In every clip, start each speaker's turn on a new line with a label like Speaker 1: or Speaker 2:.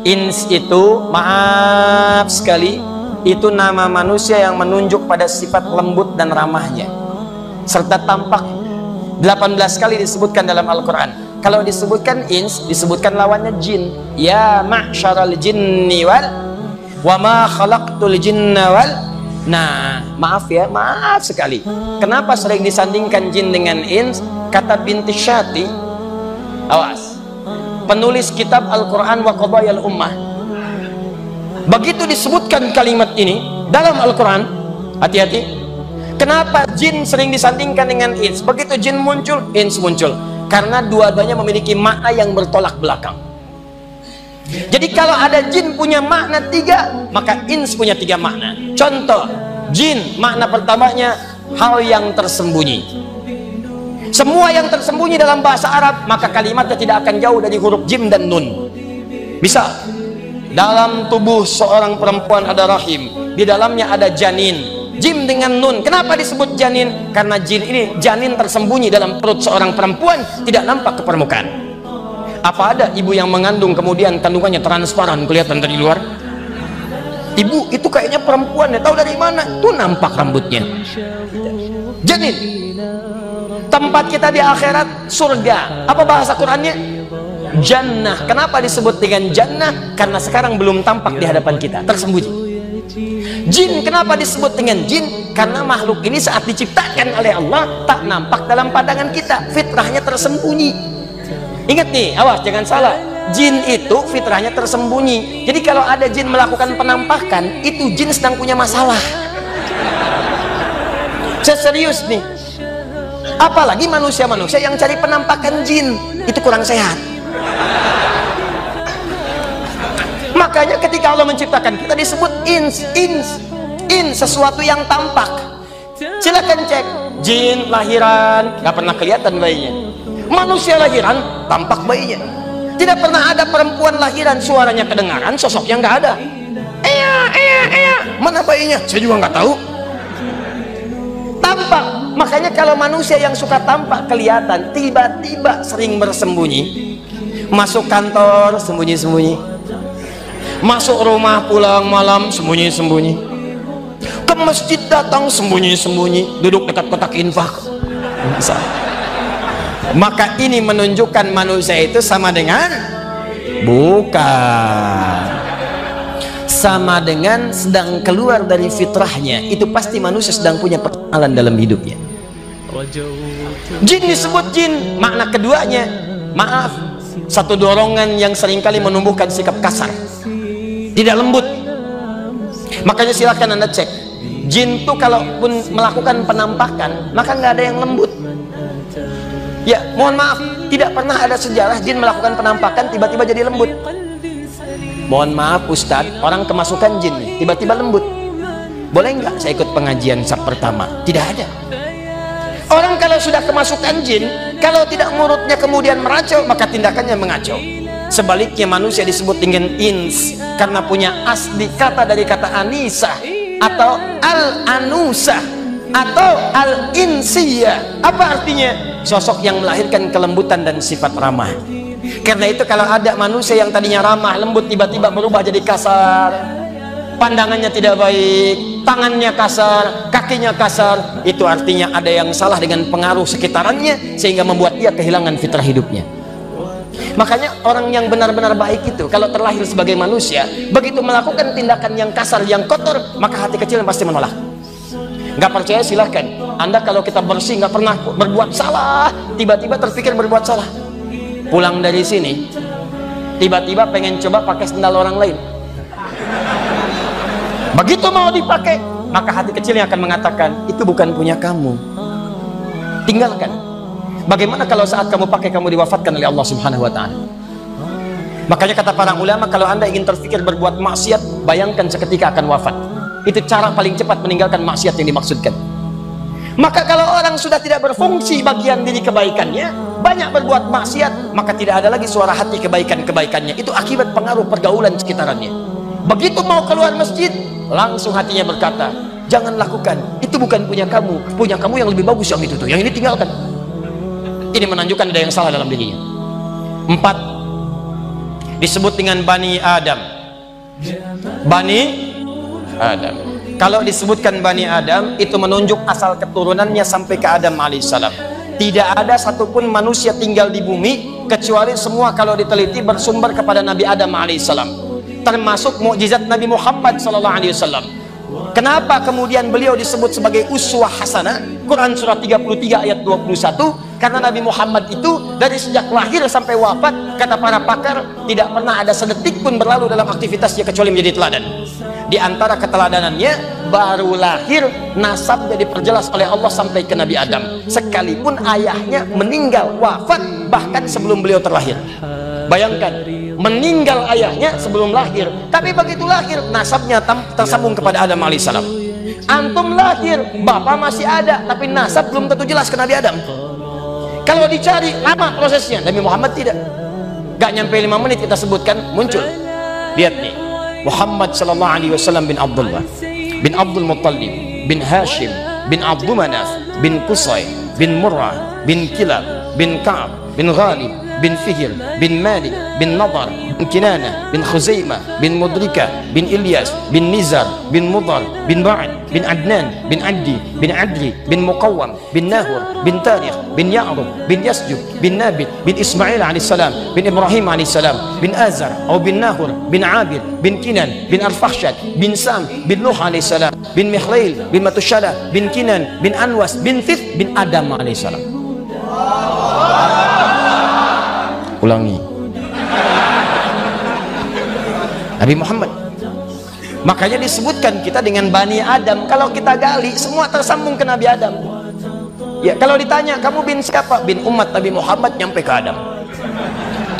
Speaker 1: Ins itu, maaf sekali, itu nama manusia yang menunjuk pada sifat lembut dan ramahnya serta tampak. 18 kali disebutkan dalam Al-Quran. Kalau disebutkan ins, disebutkan lawannya jin. Ya ma'syaral jinni wal wa ma khalaqtul jinna wal. Nah, maaf ya, maaf sekali. Kenapa sering disandingkan jin dengan ins? Kata Binti Syati, awas, penulis kitab Al-Quran wa Qadayal Ummah, begitu disebutkan kalimat ini dalam Al-Quran, hati-hati. Kenapa jin sering disandingkan dengan ins? Begitu jin muncul, ins muncul. Karena dua-duanya memiliki makna yang bertolak belakang. Jadi kalau ada jin punya makna 3, maka ins punya 3 makna. Contoh, jin makna pertamanya hal yang tersembunyi. Semua yang tersembunyi dalam bahasa Arab, maka kalimatnya tidak akan jauh dari huruf jim dan nun. Misal, dalam tubuh seorang perempuan ada rahim, di dalamnya ada janin. Jim dengan nun. Kenapa disebut janin? Karena jin ini, janin tersembunyi dalam perut seorang perempuan, tidak nampak ke permukaan. Apa ada ibu yang mengandung kemudian kandungannya transparan kelihatan dari luar? Ibu itu kayaknya perempuan ya, tahu dari mana? Tuh nampak rambutnya. Janin. Tempat kita di akhirat surga. Apa bahasa Qurannya? Jannah. Kenapa disebut dengan jannah? Karena sekarang belum tampak di hadapan kita, tersembunyi. Jin, kenapa disebut dengan jin? Karena makhluk ini saat diciptakan oleh Allah tak nampak dalam pandangan kita, fitrahnya tersembunyi. Ingat nih, awas jangan salah, jin itu fitrahnya tersembunyi. Jadi kalau ada jin melakukan penampakan, itu jin sedang punya masalah. Saya serius nih. Apalagi manusia-manusia yang cari penampakan jin, itu kurang sehat. Makanya ketika Allah menciptakan kita disebut ins, sesuatu yang tampak. Silakan cek, jin lahiran nggak pernah kelihatan bayinya, manusia lahiran tampak bayinya. Tidak pernah ada perempuan lahiran suaranya kedengaran, sosoknya nggak ada. Mana bayinya? Saya juga nggak tahu. Tampak. Makanya kalau manusia yang suka tampak kelihatan, tiba-tiba sering bersembunyi. Masuk kantor sembunyi-sembunyi, masuk rumah pulang malam sembunyi-sembunyi, ke masjid datang sembunyi-sembunyi, duduk dekat kotak infak. Maka ini menunjukkan manusia itu sama dengan, bukan, sama dengan sedang keluar dari fitrahnya. Itu pasti manusia sedang punya persoalan dalam hidupnya. Jin disebut jin, makna keduanya, maaf, satu dorongan yang seringkali menumbuhkan sikap kasar, tidak lembut. Makanya silakan Anda cek, jin tuh kalaupun melakukan penampakan, maka nggak ada yang lembut. Ya, mohon maaf, tidak pernah ada sejarah jin melakukan penampakan tiba-tiba jadi lembut. Mohon maaf Ustadz, orang kemasukan jin nih, tiba-tiba lembut. Boleh nggak saya ikut pengajian sab pertama? Tidak ada. Orang kalau sudah kemasukan jin, kalau tidak mulutnya kemudian meracau, maka tindakannya mengacau. Sebaliknya manusia disebut dengan ins karena punya asli kata dari kata anisah atau al-anusah atau al-insiyah. Apa artinya? Sosok yang melahirkan kelembutan dan sifat ramah. Karena itu kalau ada manusia yang tadinya ramah, lembut, tiba-tiba berubah jadi kasar, pandangannya tidak baik, tangannya kasar, kakinya kasar, itu artinya ada yang salah dengan pengaruh sekitarannya sehingga membuat dia kehilangan fitrah hidupnya. Makanya orang yang benar-benar baik itu kalau terlahir sebagai manusia, begitu melakukan tindakan yang kasar, yang kotor, maka hati kecil pasti menolak. Nggak percaya silahkan. Anda kalau kita bersih nggak pernah berbuat salah, tiba-tiba terpikir berbuat salah, pulang dari sini tiba-tiba pengen coba pakai sendal orang lain. Begitu mau dipakai, maka hati kecilnya akan mengatakan itu bukan punya kamu, tinggalkan. Bagaimana kalau saat kamu pakai kamu diwafatkan oleh Allah Subhanahu wa ta'ala? Makanya kata para ulama, kalau Anda ingin terfikir berbuat maksiat, bayangkan seketika akan wafat. Itu cara paling cepat meninggalkan maksiat yang dimaksudkan. Maka kalau orang sudah tidak berfungsi bagian diri kebaikannya, banyak berbuat maksiat, maka tidak ada lagi suara hati kebaikan-kebaikannya. Itu akibat pengaruh pergaulan sekitarannya. Begitu mau keluar masjid, langsung hatinya berkata, jangan lakukan, itu bukan punya kamu yang lebih bagus yang itu tuh, yang ini tinggalkan. Ini menunjukkan ada yang salah dalam dirinya. 4, disebut dengan Bani Adam. Bani Adam. Kalau disebutkan Bani Adam, itu menunjuk asal keturunannya sampai ke Adam alaihissalam. Tidak ada satupun manusia tinggal di bumi kecuali semua kalau diteliti bersumber kepada Nabi Adam alaihissalam, termasuk mukjizat Nabi Muhammad sallallahu alaihi wasallam. Kenapa kemudian beliau disebut sebagai uswah hasanah? Quran surah 33 ayat 21. Karena Nabi Muhammad itu dari sejak lahir sampai wafat, kata para pakar, tidak pernah ada sedetik pun berlalu dalam aktivitasnya kecuali menjadi teladan. Di antara keteladanannya, baru lahir nasabnya diperjelas oleh Allah sampai ke Nabi Adam, sekalipun ayahnya meninggal wafat bahkan sebelum beliau terlahir. Bayangkan, meninggal ayahnya sebelum lahir, tapi begitu lahir nasabnya tersambung kepada Adam alaihissalam. Antum lahir, bapak masih ada, tapi nasab belum tentu jelas ke Nabi Adam. Kalau dicari lama prosesnya, Nabi Muhammad tidak. Gak nyampe 5 menit kita sebutkan muncul. Lihat nih, Muhammad sallallahu alaihi wasallam bin Abdullah bin Abdul Muttalib bin Hashim bin Abdul Manaf bin Qusay bin Murrah bin Kilab bin Ka'ab bin Ghalib bin Fihr bin Malik bin Nadar bin Kinanah bin Khuzaimah bin Mudrika bin Ilyas bin Nizar bin Mudar bin Ba'ad bin Adnan bin Addi bin Adri bin Muqawwam bin Nahur bin Tarikh bin Ya'rub bin Yasjub bin Nabit bin Ismail alaihissalam bin Ibrahim alaihissalam bin Azar atau bin Nahur bin Abid bin Kinan bin Al-Fakhshad bin Sam bin Nuh alaihissalam bin Mikhlail bin Matushalah bin Kinan bin Anwas bin Thith bin Adam alaihissalam. Ulangi, Nabi Muhammad. Makanya disebutkan kita dengan Bani Adam. Kalau kita gali, semua tersambung ke Nabi Adam. Ya, kalau ditanya kamu bin siapa, bin umat Nabi Muhammad, nyampe ke Adam.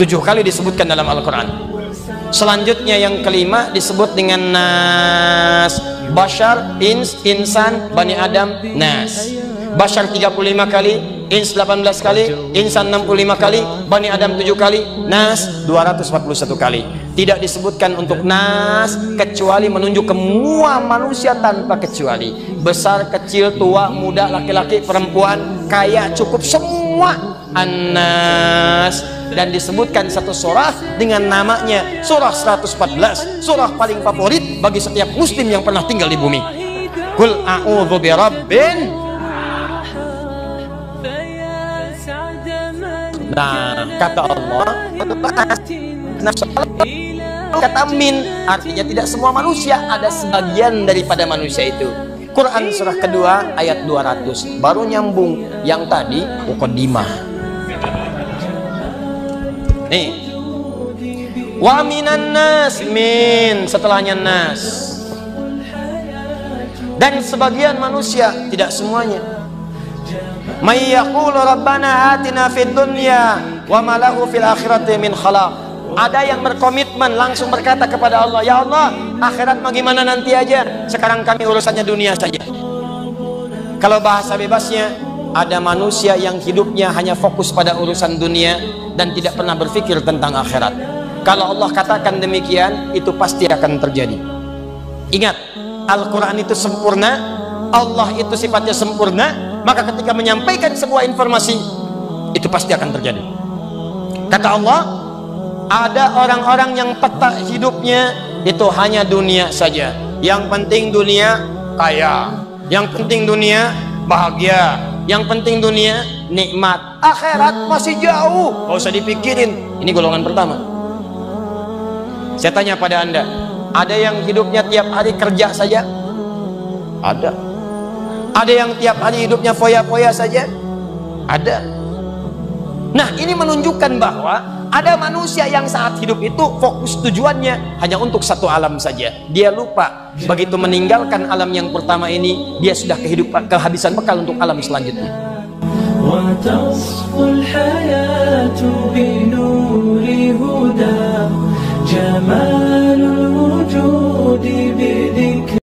Speaker 1: 7 kali disebutkan dalam Al-Quran. Selanjutnya yang kelima disebut dengan Nas, Bashar, Ins, Insan, Bani Adam, Nas. Bashar 35 kali, Ins 18 kali, Insan 65 kali, Bani Adam 7 kali, Nas 241 kali. Tidak disebutkan untuk Nas kecuali menunjuk semua manusia tanpa kecuali. Besar, kecil, tua, muda, laki-laki, perempuan, kaya, cukup, semua An-Nas. Dan disebutkan satu surah dengan namanya surah 114, surah paling favorit bagi setiap muslim yang pernah tinggal di bumi. Qul a'udzu birabbin. Nah, kata Allah, kata min, artinya tidak semua manusia, ada sebagian daripada manusia itu. Quran surah kedua ayat 200, baru nyambung yang tadi muqaddimah. Nih, wa minan nas, min setelahnya nas, dan sebagian manusia, tidak semuanya. May yaqulu rabbana atina fid dunya wa ma lahu fil akhirati min khalaq. Ada yang berkomitmen langsung berkata kepada Allah, ya Allah, akhirat bagaimana nanti aja, sekarang kami urusannya dunia saja. Kalau bahasa bebasnya, ada manusia yang hidupnya hanya fokus pada urusan dunia dan tidak pernah berpikir tentang akhirat. Kalau Allah katakan demikian, itu pasti akan terjadi. Ingat, Al-Quran itu sempurna, Allah itu sifatnya sempurna. Maka ketika menyampaikan sebuah informasi, itu pasti akan terjadi. Kata Allah, ada orang-orang yang peta hidupnya itu hanya dunia saja. Yang penting dunia kaya, yang penting dunia bahagia, yang penting dunia nikmat. Akhirat masih jauh, gak usah dipikirin. Ini golongan pertama. Saya tanya pada Anda, ada yang hidupnya tiap hari kerja saja? Ada. Ada yang tiap hari hidupnya foya-foya saja? Ada. Nah, ini menunjukkan bahwa ada manusia yang saat hidup itu fokus tujuannya hanya untuk satu alam saja. Dia lupa begitu meninggalkan alam yang pertama ini, dia sudah kehabisan bekal untuk alam selanjutnya. جمال الوجود